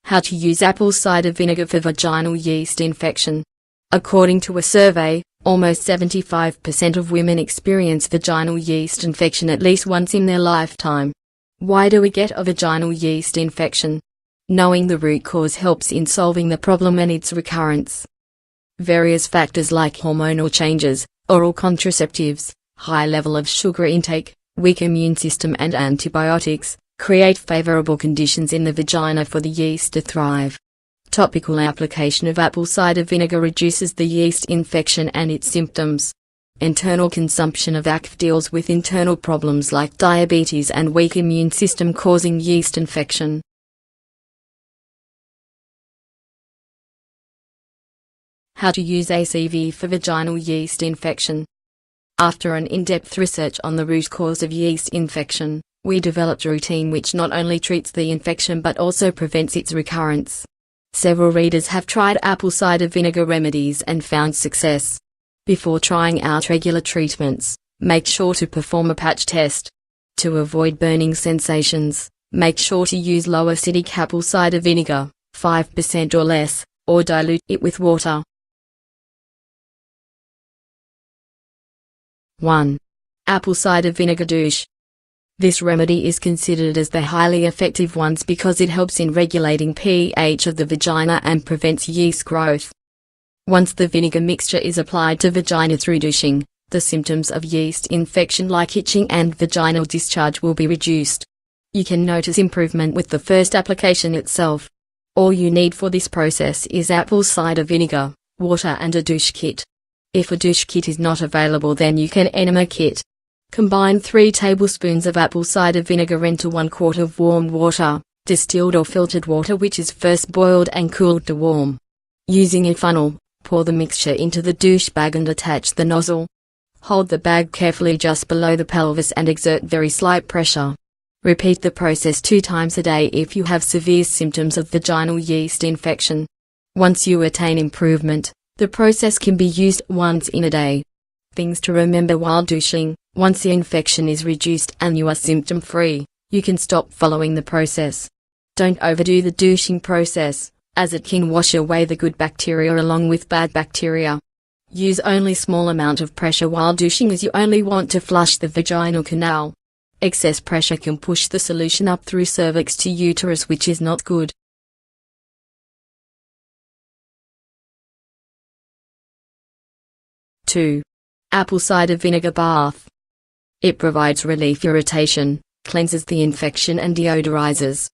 How to use apple cider vinegar for vaginal yeast infection. According to a survey, almost 75% of women experience vaginal yeast infection at least once in their lifetime. Why do we get a vaginal yeast infection? Knowing the root cause helps in solving the problem and its recurrence. Various factors like hormonal changes, oral contraceptives, high level of sugar intake, weak immune system and antibiotics create favorable conditions in the vagina for the yeast to thrive. Topical application of apple cider vinegar reduces the yeast infection and its symptoms. Internal consumption of ACV deals with internal problems like diabetes and weak immune system causing yeast infection. How to use ACV for vaginal yeast infection. After an in-depth research on the root cause of yeast infection, we developed a routine which not only treats the infection but also prevents its recurrence. Several readers have tried apple cider vinegar remedies and found success. Before trying out regular treatments, make sure to perform a patch test. To avoid burning sensations, make sure to use low acidic apple cider vinegar, 5% or less, or dilute it with water. 1. Apple cider vinegar douche. This remedy is considered as the highly effective ones because it helps in regulating pH of the vagina and prevents yeast growth. Once the vinegar mixture is applied to vagina through douching, the symptoms of yeast infection like itching and vaginal discharge will be reduced. You can notice improvement with the first application itself. All you need for this process is apple cider vinegar, water and a douche kit. If a douche kit is not available, then you can enema kit. Combine 3 tablespoons of apple cider vinegar into 1 quart of warm water, distilled or filtered water which is first boiled and cooled to warm. Using a funnel, pour the mixture into the douche bag and attach the nozzle. Hold the bag carefully just below the pelvis and exert very slight pressure. Repeat the process 2 times a day if you have severe symptoms of vaginal yeast infection. Once you attain improvement, the process can be used once in a day. Things to remember while douching. Once the infection is reduced and you are symptom-free, you can stop following the process. Don't overdo the douching process, as it can wash away the good bacteria along with bad bacteria. Use only small amount of pressure while douching as you only want to flush the vaginal canal. Excess pressure can push the solution up through cervix to uterus, which is not good. 2. Apple cider vinegar bath. It provides relief irritation, cleanses the infection and deodorizes.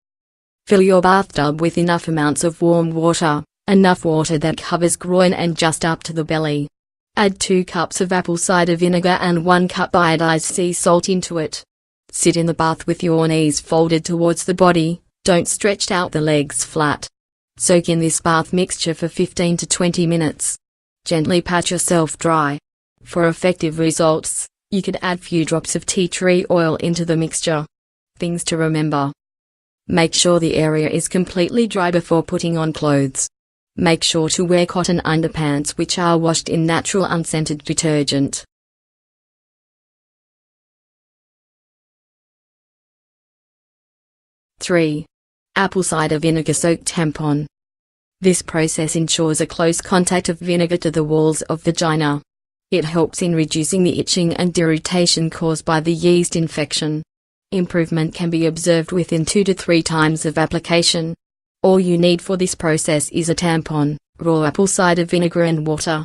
Fill your bathtub with enough amounts of warm water, enough water that covers groin and just up to the belly. Add 2 cups of apple cider vinegar and 1 cup iodized sea salt into it. Sit in the bath with your knees folded towards the body, don't stretch out the legs flat. Soak in this bath mixture for 15 to 20 minutes. Gently pat yourself dry. For effective results, you could add few drops of tea tree oil into the mixture. Things to remember. Make sure the area is completely dry before putting on clothes. Make sure to wear cotton underpants which are washed in natural unscented detergent. 3. Apple cider vinegar soak tampon. This process ensures a close contact of vinegar to the walls of vagina. It helps in reducing the itching and irritation caused by the yeast infection. Improvement can be observed within 2 to 3 times of application. All you need for this process is a tampon, raw apple cider vinegar and water.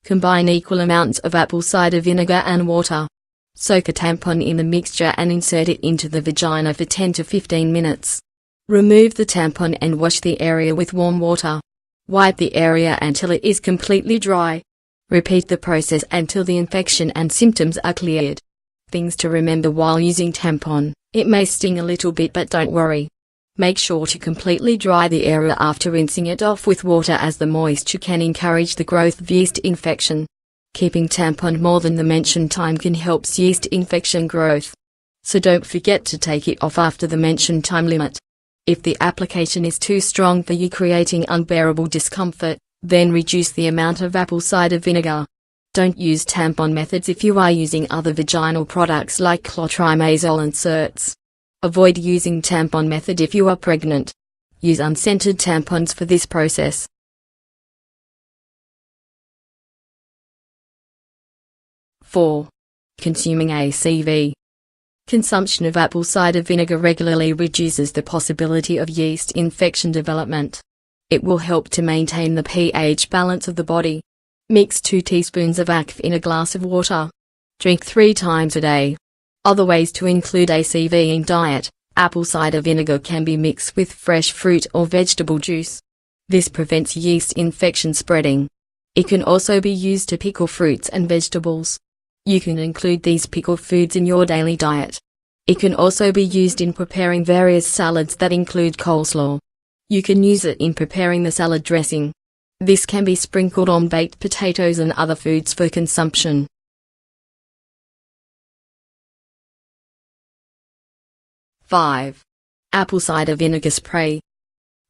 Combine equal amounts of apple cider vinegar and water. Soak a tampon in the mixture and insert it into the vagina for 10 to 15 minutes. Remove the tampon and wash the area with warm water. Wipe the area until it is completely dry. Repeat the process until the infection and symptoms are cleared. Things to remember while using tampon: it may sting a little bit, but don't worry. Make sure to completely dry the area after rinsing it off with water, as the moisture can encourage the growth of yeast infection. Keeping tampon more than the mentioned time can help yeast infection growth. So don't forget to take it off after the mentioned time limit. If the application is too strong for you, creating unbearable discomfort, then reduce the amount of apple cider vinegar. Don't use tampon methods if you are using other vaginal products like clotrimazole inserts. Avoid using tampon method if you are pregnant. Use unscented tampons for this process. (4) Consuming ACV. Consumption of apple cider vinegar regularly reduces the possibility of yeast infection development. It will help to maintain the pH balance of the body. Mix 2 teaspoons of ACV in a glass of water. Drink 3 times a day. Other ways to include ACV in diet. Apple cider vinegar can be mixed with fresh fruit or vegetable juice. This prevents yeast infection spreading. It can also be used to pickle fruits and vegetables. You can include these pickled foods in your daily diet. It can also be used in preparing various salads that include coleslaw. You can use it in preparing the salad dressing. This can be sprinkled on baked potatoes and other foods for consumption. (5) Apple cider vinegar spray.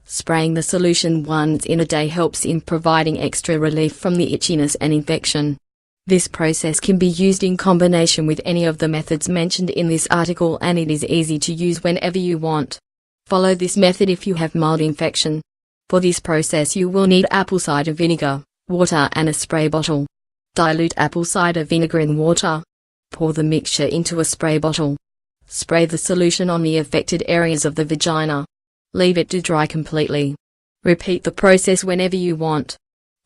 Spraying the solution once in a day helps in providing extra relief from the itchiness and infection. This process can be used in combination with any of the methods mentioned in this article, and it is easy to use whenever you want. Follow this method if you have mild infection. For this process you will need apple cider vinegar, water and a spray bottle. Dilute apple cider vinegar in water. Pour the mixture into a spray bottle. Spray the solution on the affected areas of the vagina. Leave it to dry completely. Repeat the process whenever you want.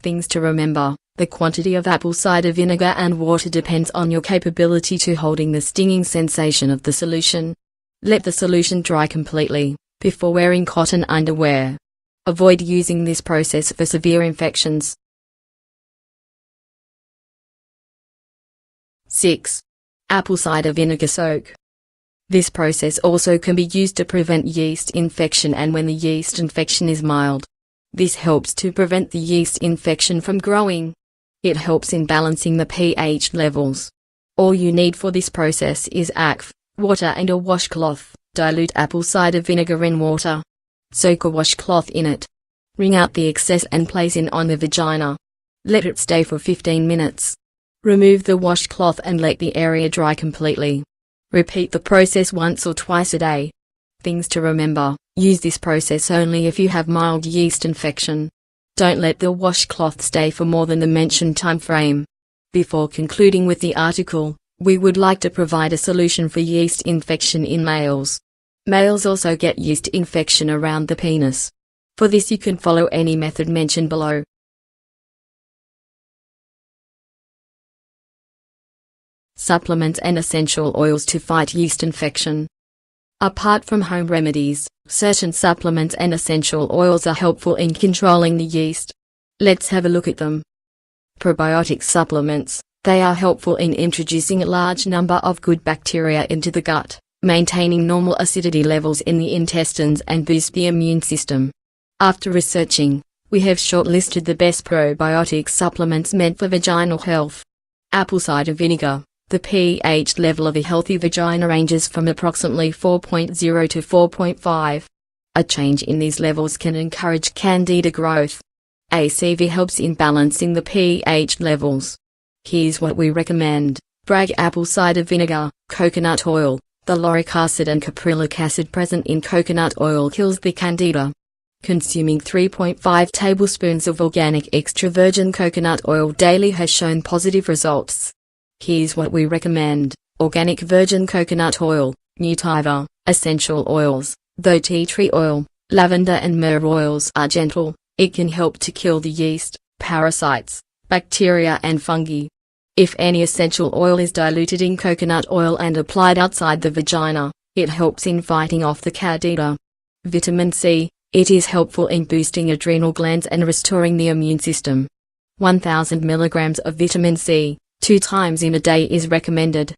Things to remember: the quantity of apple cider vinegar and water depends on your capability to holding the stinging sensation of the solution. Let the solution dry completely before wearing cotton underwear. Avoid using this process for severe infections. 6. Apple cider vinegar soak. This process also can be used to prevent yeast infection and when the yeast infection is mild. This helps to prevent the yeast infection from growing. It helps in balancing the pH levels. All you need for this process is ACV, water and a washcloth. Dilute apple cider vinegar in water. Soak a washcloth in it. Wring out the excess and place it on the vagina. Let it stay for 15 minutes. Remove the washcloth and let the area dry completely. Repeat the process once or twice a day. Things to remember: use this process only if you have mild yeast infection. Don't let the washcloth stay for more than the mentioned time frame. Before concluding with the article, we would like to provide a solution for yeast infection in males. Males also get yeast infection around the penis. For this you can follow any method mentioned below. Supplements and essential oils to fight yeast infection. Apart from home remedies, certain supplements and essential oils are helpful in controlling the yeast. Let's have a look at them. Probiotic supplements. They are helpful in introducing a large number of good bacteria into the gut, maintaining normal acidity levels in the intestines and boost the immune system. After researching, we have shortlisted the best probiotic supplements meant for vaginal health. Apple cider vinegar. The pH level of a healthy vagina ranges from approximately 4.0 to 4.5. A change in these levels can encourage candida growth. ACV helps in balancing the pH levels. Here's what we recommend: Bragg apple cider vinegar, coconut oil. The lauric acid and caprylic acid present in coconut oil kills the candida. Consuming 3.5 tablespoons of organic extra virgin coconut oil daily has shown positive results. Here's what we recommend: organic virgin coconut oil, Nutiva, essential oils. Though tea tree oil, lavender and myrrh oils are gentle, it can help to kill the yeast, parasites, bacteria and fungi. If any essential oil is diluted in coconut oil and applied outside the vagina, it helps in fighting off the candida. Vitamin C. It is helpful in boosting adrenal glands and restoring the immune system. 1000 mg of vitamin C, 2 times in a day is recommended.